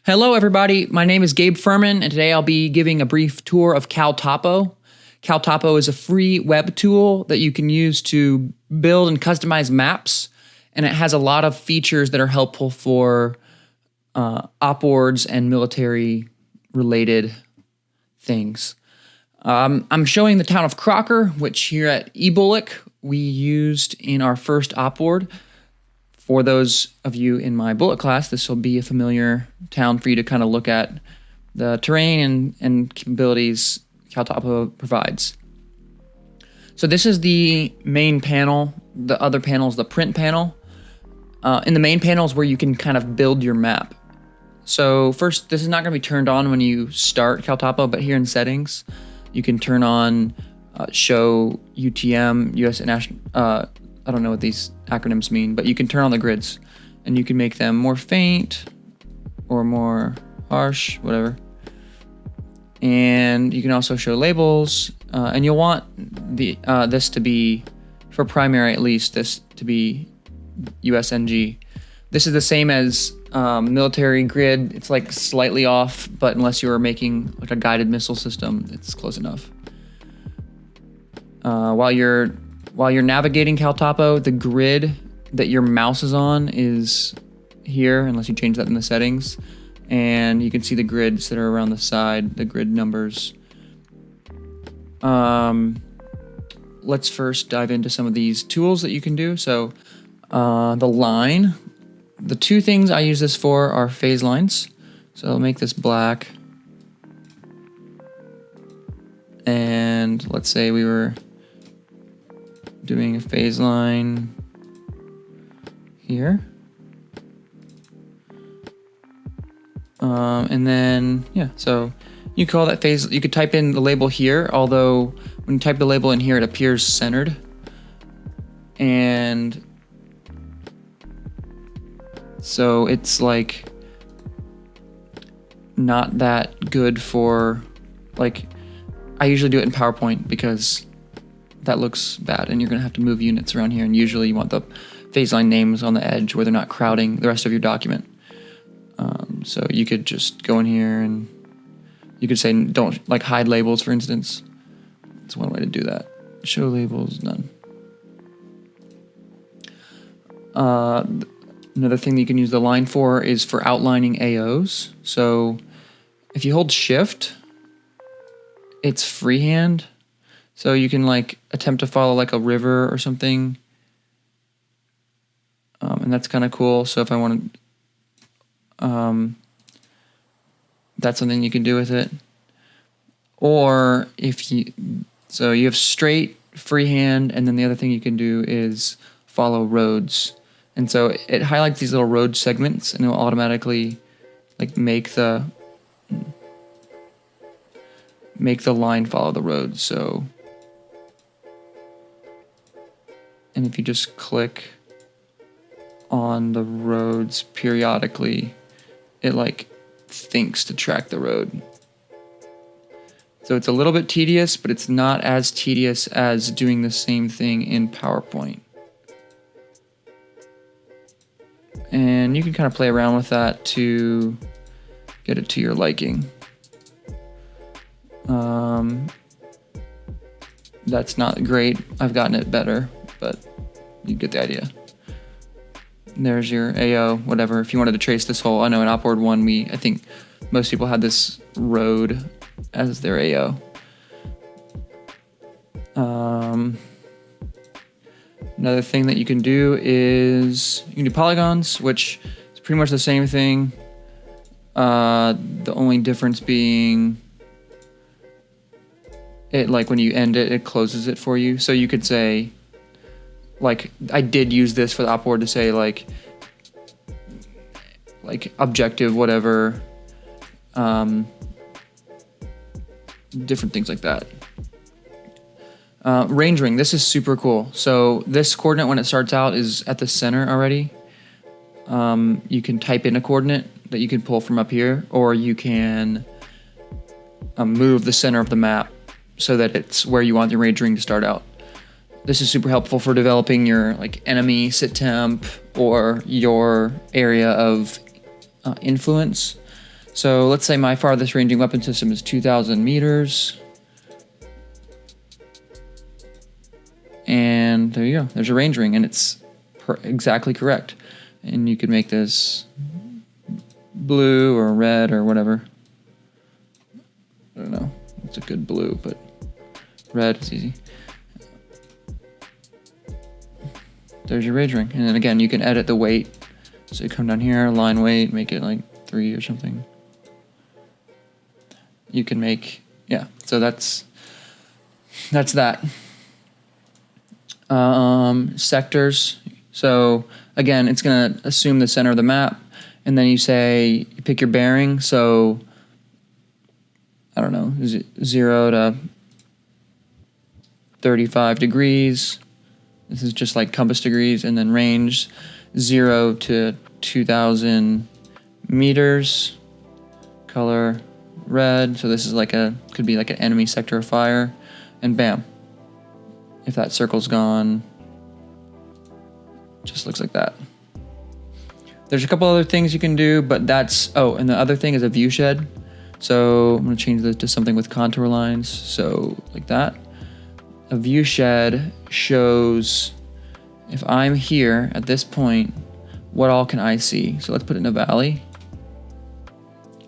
Hello, everybody. My name is Gabe Furman, and today I'll be giving a brief tour of CalTopo. CalTopo is a free web tool that you can use to build and customize maps, and it has a lot of features that are helpful for OPORDs and military-related things. I'm showing the town of Crocker, which here at eBullock we used in our first OPORD. For those of you in my bullet class, this will be a familiar town for you to kind of look at the terrain and capabilities CalTopo provides. So this is the main panel. The other panel is the print panel. In the main panel is where you can kind of build your map. So first, this is not going to be turned on when you start CalTopo, but here in settings, you can turn on show UTM, US National. I don't know what these acronyms mean, but you can turn on the grids and you can make them more faint or more harsh, whatever. And you can also show labels, and you'll want the this to be, for primary at least, this to be USNG. This is the same as military grid. It's like slightly off, but unless you are making like a guided missile system, it's close enough. While you're navigating CalTopo, the grid that your mouse is on is here, unless you change that in the settings. And you can see the grids that are around the side, the grid numbers. Let's first dive into some of these tools that you can do. So the line, the two things I use this for are phase lines. So I'll make this black. And let's say we were doing a phase line here. And then, yeah, so you call that phase, you could type in the label here, although when you type the label in here, it appears centered. And so it's like not that good for, like, I usually do it in PowerPoint because that looks bad and you're gonna have to move units around here, and usually you want the phase line names on the edge where they're not crowding the rest of your document. So you could just go in here and you could say don't, like, hide labels, for instance. That's one way to do that. Show labels, none. Another thing that you can use the line for is for outlining AOs. So if you hold shift, it's freehand. So you can like attempt to follow like a river or something. And that's kind of cool. So if I want to, that's something you can do with it. Or if you, so you have straight, freehand, and then the other thing you can do is follow roads. And so it highlights these little road segments and it will automatically like make the line follow the road. So, and if you just click on the roads periodically, it like thinks to track the road. So it's a little bit tedious, but it's not as tedious as doing the same thing in PowerPoint. And you can kind of play around with that to get it to your liking. That's not great. I've gotten it better, but you get the idea. And there's your AO, whatever. If you wanted to trace this whole, I know in OPORD 1, I think most people had this road as their AO. Another thing that you can do is you can do polygons, which is pretty much the same thing. The only difference being it, like when you end it, it closes it for you. So you could say, like, I did use this for the OPORD to say like objective, whatever, different things like that. Range ring, this is super cool. So this coordinate when it starts out is at the center already. You can type in a coordinate that you can pull from up here, or you can move the center of the map so that it's where you want the range ring to start out. This is super helpful for developing your like enemy sit temp or your area of influence. So let's say my farthest ranging weapon system is 2,000 meters. And there you go. There's a range ring, and it's exactly correct. And you could make this blue or red or whatever. I don't know. It's a good blue, but red is easy. There's your range ring. And then again, you can edit the weight. So you come down here, line weight, make it like 3 or something. You can make, yeah, so that's that. Sectors. So again, it's going to assume the center of the map, and then you say, you pick your bearing. So I don't know, 0 to 35 degrees. This is just like compass degrees, and then range 0 to 2,000 meters. Color red. So this is like could be like an enemy sector of fire, and bam. If that circle's gone, just looks like that. There's a couple other things you can do, but that's, oh, and the other thing is a view shed. So I'm gonna change this to something with contour lines. So like that. A view shed shows if I'm here at this point, what all can I see? So let's put it in a valley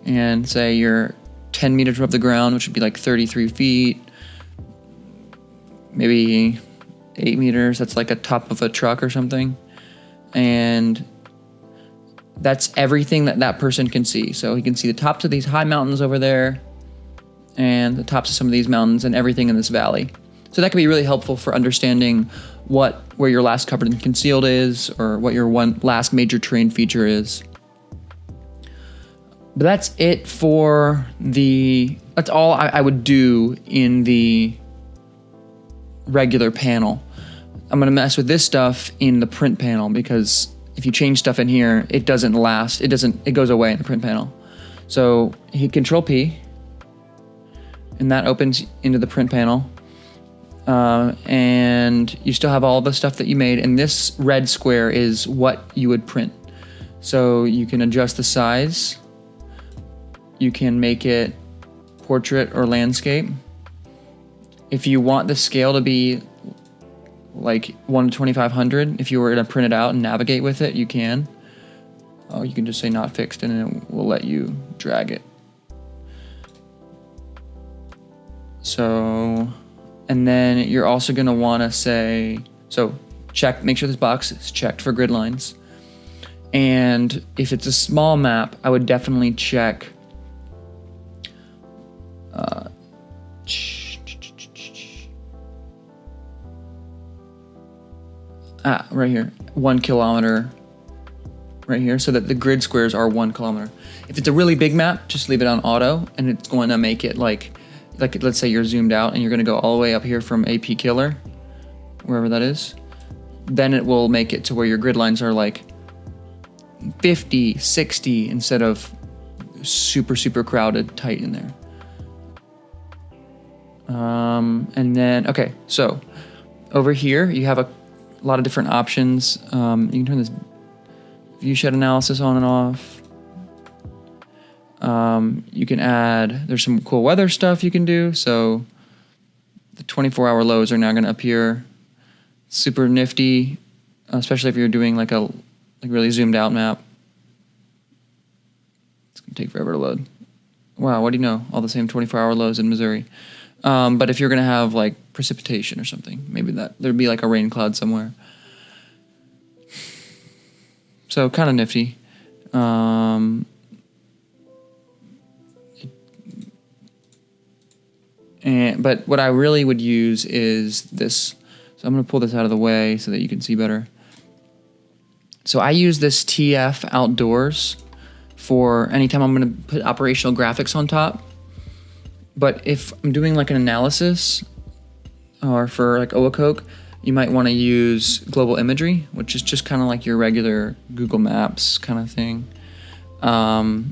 and say you're 10 meters above the ground, which would be like 33 feet. Maybe 8 meters, that's like a top of a truck or something. And that's everything that person can see. So he can see the tops of these high mountains over there and the tops of some of these mountains and everything in this valley. So that can be really helpful for understanding where your last covered and concealed is, or what your last major terrain feature is. But that's it for that's all I would do in the regular panel. I'm going to mess with this stuff in the print panel, because if you change stuff in here, it doesn't last. It goes away in the print panel. So hit Control P, and that opens into the print panel. And you still have all the stuff that you made, and this red square is what you would print. So you can adjust the size. You can make it portrait or landscape. If you want the scale to be like 1 to 2,500, if you were to print it out and navigate with it, you can. Oh, you can just say not fixed, and it will let you drag it. So, and then you're also going to want to say, so make sure this box is checked for grid lines. And if it's a small map, I would definitely check right here, 1 kilometer right here, so that the grid squares are 1 kilometer. If it's a really big map, just leave it on auto, and it's going to make it like let's say you're zoomed out and you're going to go all the way up here from AP Killer, wherever that is. Then it will make it to where your grid lines are like 50, 60 instead of super, super crowded, tight in there. And then, okay, so over here you have a lot of different options. You can turn this view shed analysis on and off. You can add, there's some cool weather stuff you can do. So the 24-hour lows are now going to appear. Super nifty, especially if you're doing like a really zoomed out map. It's going to take forever to load. Wow, what do you know? All the same 24-hour lows in Missouri. But if you're going to have like precipitation or something, maybe there'd be like a rain cloud somewhere. So kind of nifty. But what I really would use is this. So I'm going to pull this out of the way so that you can see better. So I use this TF Outdoors for anytime I'm going to put operational graphics on top. But if I'm doing like an analysis, or for like OACOC, you might want to use global imagery, which is just kind of like your regular Google Maps kind of thing. You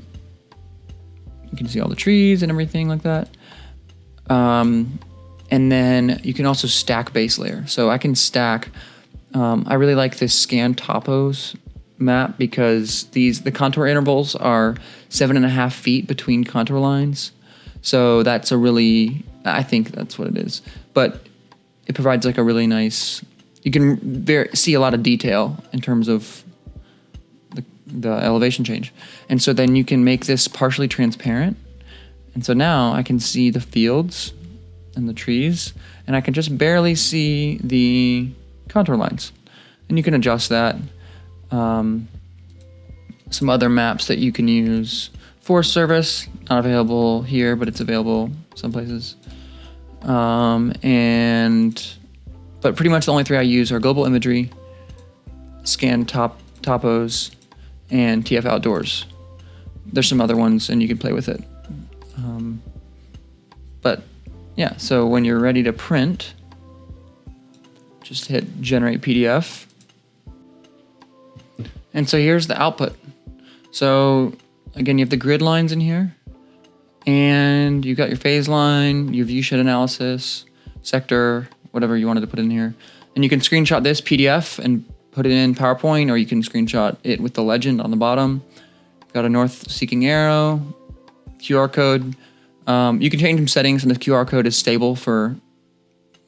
can see all the trees and everything like that. And then you can also stack base layer. So I can stack, I really like this Scan Topos map because the contour intervals are 7.5 feet between contour lines. So that's I think that's what it is. But it provides like a really nice, you can see a lot of detail in terms of the elevation change. And so then you can make this partially transparent. And so now I can see the fields and the trees, and I can just barely see the contour lines. And you can adjust that. Some other maps that you can use. Forest Service, not available here, but it's available some places. But pretty much the only three I use are Global Imagery, Topos, and TF Outdoors. There's some other ones, and you can play with it. But yeah, so when you're ready to print, just hit Generate PDF. And so here's the output. So again, you have the grid lines in here, and you've got your phase line, your view shed analysis, sector, whatever you wanted to put in here. And you can screenshot this PDF and put it in PowerPoint, or you can screenshot it with the legend on the bottom. Got a north-seeking arrow, QR code. You can change some settings, and the QR code is stable for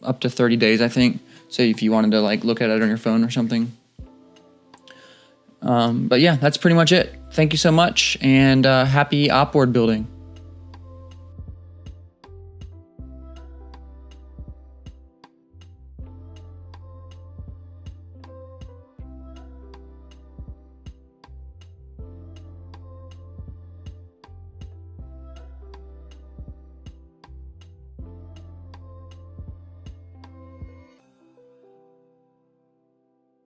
up to 30 days, I think. So if you wanted to like look at it on your phone or something. But yeah, that's pretty much it. Thank you so much, and happy OPORD building.